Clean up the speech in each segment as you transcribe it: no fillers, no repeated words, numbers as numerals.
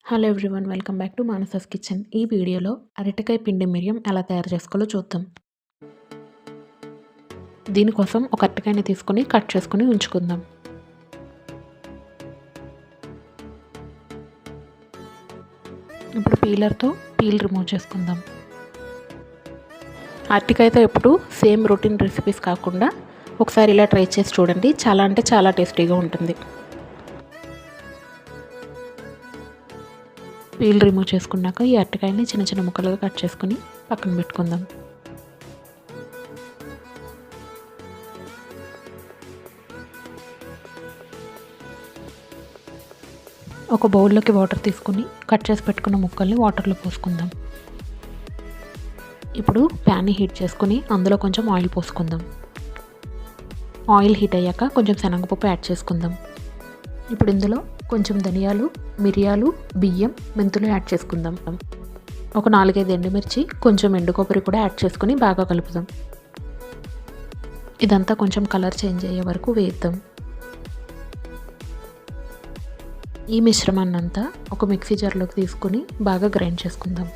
Hello everyone, welcome back to Manasa's kitchen. ఈ వీడియోలో అరటికాయ పిండి మిరియం ఎలా తయారు చేసుకోవాలో చూద్దాం. దీనికోసం ఒక అరటికాయని తీసుకొని కట్ చేసుకుని ఉంచుకుందాం. ఇప్పుడు పీలర్తో పీల్ రిమూవ్ చేసుకుందాం. అరటికాయతో ఎప్పుడు సేమ్ రొటీన్ రెసిపీస్ కాకుండా ఒకసారి ఇలా ట్రై చేసి చూడండి. చాలా అంటే చాలా టేస్టీగా ఉంటుంది. పీల్ రిమూవ్ చేసుకున్నాక ఈ అరటికాయని చిన్న చిన్న ముక్కలుగా కట్ చేసుకుని పక్కన పెట్టుకుందాం. ఒక బౌల్లోకి వాటర్ తీసుకుని కట్ చేసి పెట్టుకున్న ముక్కల్ని వాటర్లో పోసుకుందాం. ఇప్పుడు ప్యాన్ని హీట్ చేసుకుని అందులో కొంచెం ఆయిల్ పోసుకుందాం. ఆయిల్ హీట్ అయ్యాక కొంచెం శనగపప్పు యాడ్ చేసుకుందాం. ఇప్పుడు ఇందులో కొంచెం ధనియాలు, మిరియాలు, బియ్యం, మెంతులు యాడ్ చేసుకుందాం. ఒక 4-5 ఎండుమిర్చి, కొంచెం ఎండు కొబ్బరి కూడా యాడ్ చేసుకుని బాగా కలుపుదాం. ఇదంతా కొంచెం కలర్ చేంజ్ అయ్యే వరకు వేద్దాం. ఈ మిశ్రమాన్ని అంతా ఒక మిక్సీ జార్లోకి తీసుకుని బాగా గ్రైండ్ చేసుకుందాం.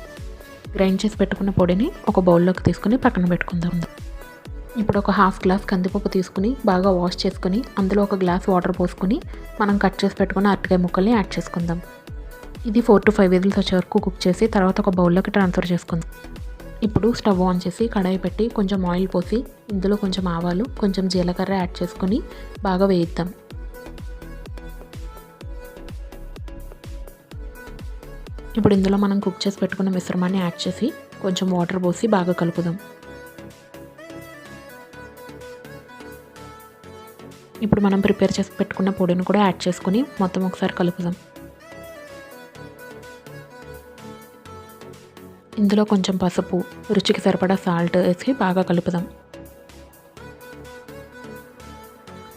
గ్రైండ్ చేసి పెట్టుకున్న పొడిని ఒక బౌల్లోకి తీసుకుని పక్కన పెట్టుకుందాం. ఇప్పుడు ఒక హాఫ్ గ్లాస్ కందిపప్పు తీసుకుని బాగా వాష్ చేసుకుని అందులో ఒక గ్లాస్ వాటర్ పోసుకుని మనం కట్ చేసి పెట్టుకున్న అరటికాయ ముక్కల్ని యాడ్ చేసుకుందాం. ఇది 4 to 5 విజిల్స్ వచ్చే వరకు కుక్ చేసి తర్వాత ఒక బౌల్లోకి ట్రాన్స్ఫర్ చేసుకుందాం. ఇప్పుడు స్టవ్ ఆన్ చేసి కడాయి పెట్టి కొంచెం ఆయిల్ పోసి ఇందులో కొంచెం ఆవాలు, కొంచెం జీలకర్ర యాడ్ చేసుకుని బాగా వేయిద్దాం. ఇప్పుడు ఇందులో మనం కుక్ చేసి పెట్టుకున్న మిశ్రమాన్ని యాడ్ చేసి కొంచెం వాటర్ పోసి బాగా కలుపుదాం. ఇప్పుడు మనం ప్రిపేర్ చేసి పెట్టుకున్న పొడిని కూడా యాడ్ చేసుకుని మొత్తం ఒకసారి కలుపుదాం. ఇందులో కొంచెం పసుపు, రుచికి సరిపడా సాల్ట్ వేసి బాగా కలుపుదాం.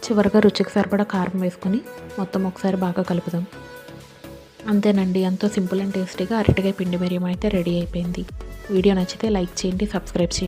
చివరిగా రుచికి సరిపడా కారం వేసుకుని మొత్తం ఒకసారి బాగా కలుపుదాం. అంతేనండి, ఎంతో సింపుల్ అండ్ టేస్టీగా అరటికాయ పిండి మిరియం అయితే రెడీ అయిపోయింది. వీడియో నచ్చితే లైక్ చేయండి, సబ్స్క్రైబ్ చేయండి.